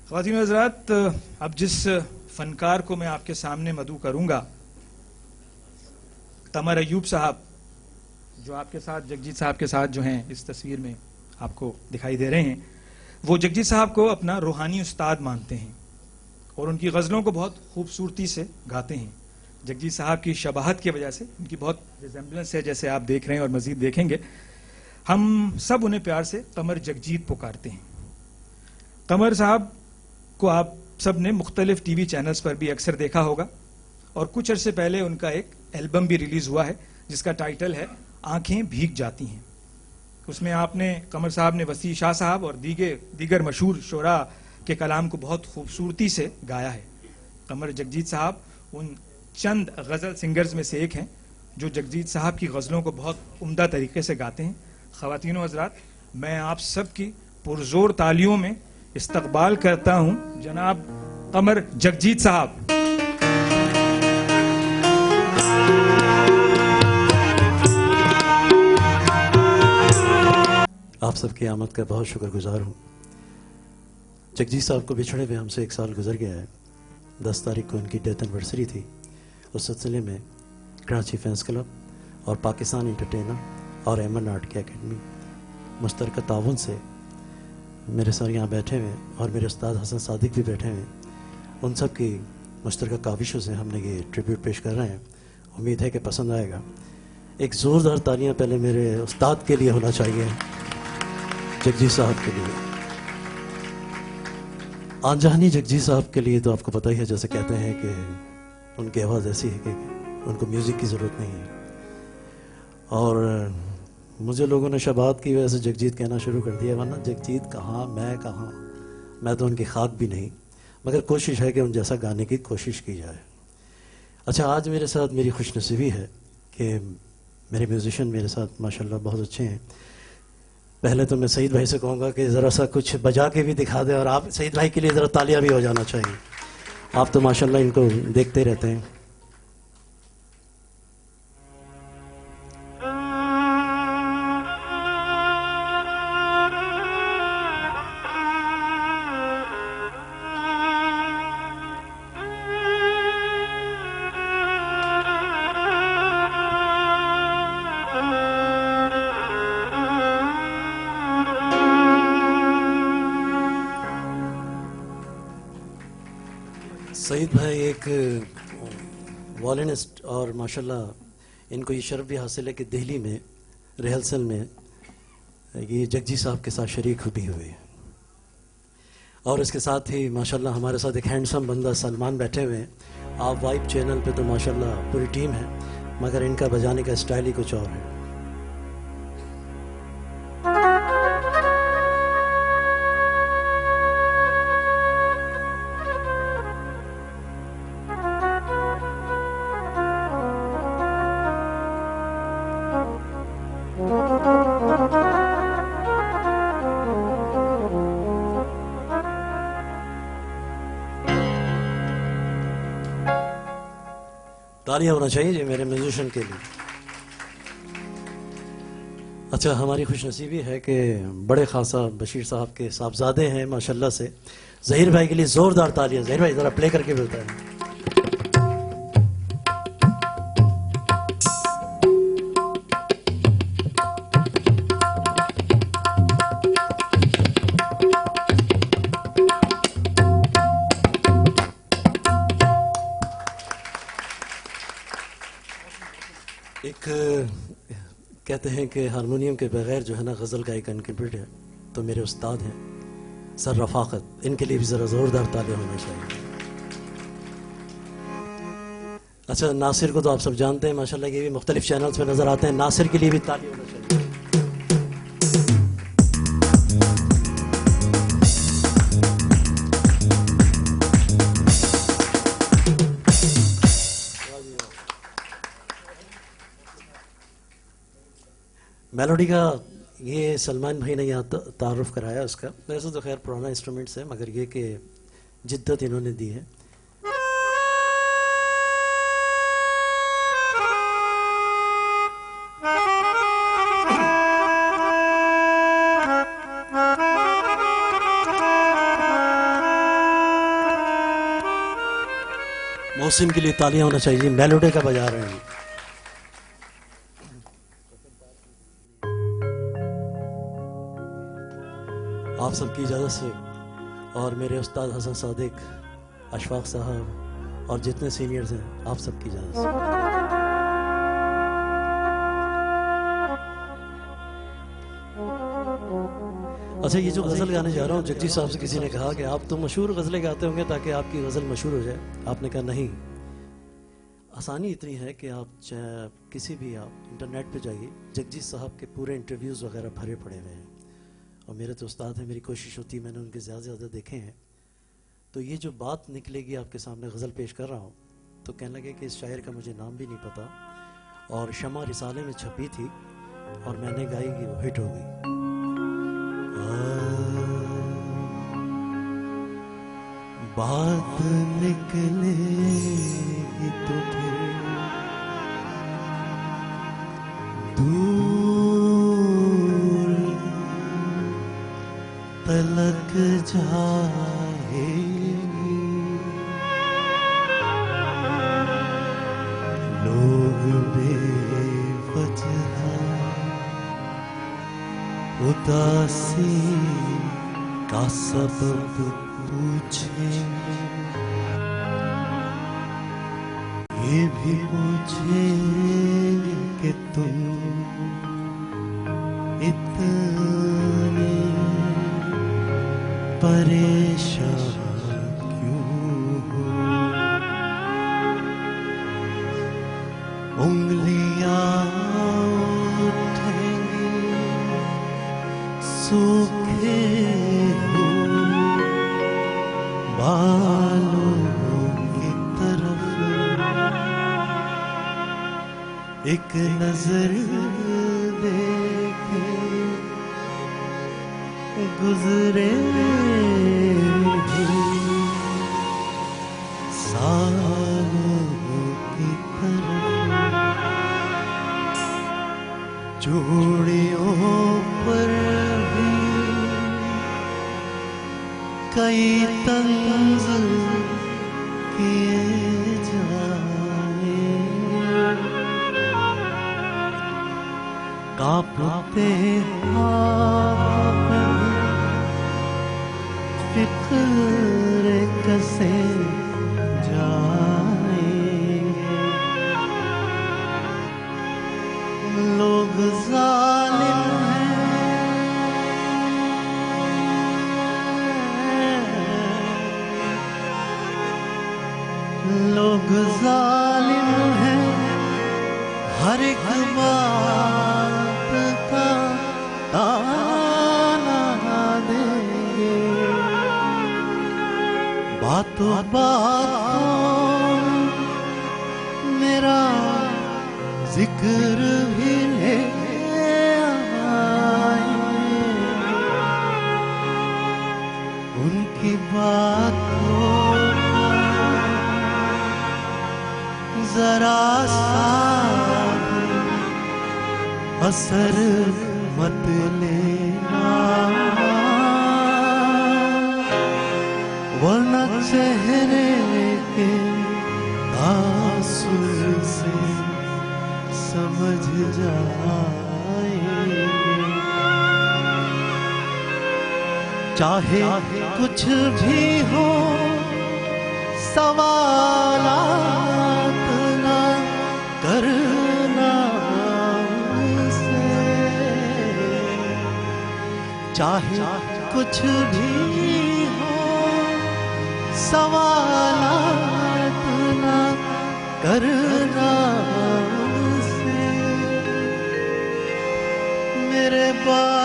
ख़वातीन व हज़रात, अब जिस फनकार को मैं आपके सामने मदऊ करूंगा, कमर अयूब साहब, जो आपके साथ जगजीत साहब के साथ जो हैं इस तस्वीर में आपको दिखाई दे रहे हैं, वो जगजीत साहब को अपना रूहानी उस्ताद मानते हैं और उनकी गज़लों को बहुत खूबसूरती से गाते हैं। जगजीत साहब की शबाहत की वजह से उनकी बहुत रिजेम्बलेंस है, जैसे आप देख रहे हैं और मजीद देखेंगे। हम सब उन्हें प्यार से कमर जगजीत पुकारते हैं। कमर साहब को आप सब ने मुख्तलिफ टीवी चैनल्स पर भी अक्सर देखा होगा और कुछ अरसे पहले उनका एक एल्बम भी रिलीज हुआ है जिसका टाइटल है आंखें भीग जाती हैं। उसमें आपने कमर साहब ने वसी शाह साहब और दीगर मशहूर शोरा के कलाम को बहुत खूबसूरती से गाया है। कमर जगजीत साहब उन चंद गज़ल सिंगर्स में से एक हैं जो जगजीत साहब की गज़लों को बहुत उम्दा तरीके से गाते हैं। ख़वातीन व हज़रात, मैं आप सब की पुरजोर तालियों में इस्तकबाल करता हूं जनाब कमर जगजीत साहब। आप सबकी आमद का बहुत शुक्रगुजार हूँ। जगजीत साहब को बिछड़े हुए हमसे 1 साल गुजर गया है। 10 तारीख को उनकी डेथ एनिवर्सरी थी। उस सिलसिले में कराची फैंस क्लब और पाकिस्तान एंटरटेनर और एमन आर्ट की अकेडमी मुश्तरका ताउन से मेरे सर यहाँ बैठे हुए और मेरे उस्ताद हसन सादिक भी बैठे हुए, उन सब की मुश्तरका काविशों से हमने ये ट्रिब्यूट पेश कर रहे हैं। उम्मीद है कि पसंद आएगा। एक ज़ोरदार तालियां पहले मेरे उस्ताद के लिए होना चाहिए, जगजीत साहब के लिए। आनजहानी जगजीत साहब के लिए तो आपको पता ही है, जैसे कहते हैं कि उनकी आवाज़ ऐसी है कि उनको म्यूज़िक की ज़रूरत नहीं है। और मुझे लोगों ने शबात की वजह से जगजीत कहना शुरू कर दिया, वरना जगजीत कहाँ, मैं तो उनकी खाक भी नहीं, मगर कोशिश है कि उन जैसा गाने की कोशिश की जाए। अच्छा, आज मेरे साथ मेरी खुशनसीबी है कि मेरे म्यूज़िशियन मेरे साथ माशाल्लाह बहुत अच्छे हैं। पहले तो मैं सईद भाई से कहूँगा कि ज़रा सा कुछ बजा के भी दिखा दें, और आप सईद भाई के लिए ज़रा तालियां भी हो जाना चाहिए। आप तो माशाल्लाह इनको देखते रहते हैं। सईद भाई एक वॉलिनिस्ट और माशाल्लाह इनको ये शर्फ भी हासिल है कि दिल्ली में रिहर्सल में ये जगजीत साहब के साथ शरीक भी हुए। और इसके साथ ही माशाल्लाह हमारे साथ एक हैंडसम बंदा सलमान बैठे हुए हैं। आप वाइब चैनल पे तो माशाल्लाह पूरी टीम है, मगर इनका बजाने का स्टाइल ही कुछ और है। तालियां होना चाहिए जी मेरे म्यूजिशियन के लिए। अच्छा, हमारी खुशनसीबी है कि बड़े खासा बशीर साहब के साहबजादे हैं माशाल्लाह से। ज़हीर भाई के लिए जोरदार तालियां। ज़हीर भाई जरा प्ले करके मिलता है। एक कहते हैं कि हारमोनियम के बगैर जो है ना गज़ल का एक इनकम्प्लीट है, तो मेरे उस्ताद हैं सर रफ़ाकत, इनके लिए भी ज़रा ज़ोरदार तालियां होना चाहिए। अच्छा, नासिर को तो आप सब जानते हैं माशाल्लाह, ये भी मुख्तलिफ चैनल्स पे नज़र आते हैं। नासिर के लिए भी तालियां होना चाहिए। मेलोडी का ये सलमान भाई ने यहाँ तारुफ कराया उसका। वैसे तो खैर पुराना इंस्ट्रूमेंट्स है, मगर ये कि जिद्दत इन्होंने दी है। मोहसिन के लिए तालियां होना चाहिए, मेलोडी का बजा रहे हैं। आप सबकी इजाज़त से और मेरे उस्ताद हसन सादिक, अशफाक साहब और जितने सीनियर्स हैं, आप सबकी इजाज़त से। अच्छा, ये जो गज़ल गाने जा रहा हूँ, जगजीत साहब से किसी ने कहा कि आप तो मशहूर गज़लें गाते होंगे ताकि आपकी गज़ल मशहूर हो जाए। आपने कहा नहीं, आसानी इतनी है कि आप किसी भी आप इंटरनेट पे जाइए, जगजीत साहब के पूरे इंटरव्यूज़ वगैरह भरे पड़े हुए हैं। और मेरे तो उस्ताद हैं, मेरी कोशिश होती है, मैंने उनके ज़्यादा से ज़्यादा देखे हैं। तो ये जो बात निकलेगी आपके सामने गज़ल पेश कर रहा हूँ, तो कहने लगे कि इस शायर का मुझे नाम भी नहीं पता, और शमा रिसाले में छपी थी और मैंने गाई कि वो हिट हो गई। बात निकलेगी तो फिर दूर तलक जाएगी, लोग बेवजह उदासी का सबब पूछेंगे, ये भी पूछेंगे कि तुम इतने परेशान क्यों हो। उंगलियां उठेंगी सूखे हो बालों की तरफ, एक नजर देखे गुजरे सालों की तरफ, चूड़ियों पर भी कई तंज किए जाए, कांपते हाथ फिक्र कसे जाएंगे, लोग जालिम हैं, लोग जालिम हैं, हर एक बात का ताना देंगे, बातों बातों मेरा जिक्र भी ले आएंगे, उनकी बातों का जरा सा असर मत लेना, वरना चेहरे के तासुर से समझ जाएंगे, चाहे कुछ भी हो सवालात ना करना उनसे, चाहे कुछ भी हो सवालात ना करना उनसे, मेरे बाप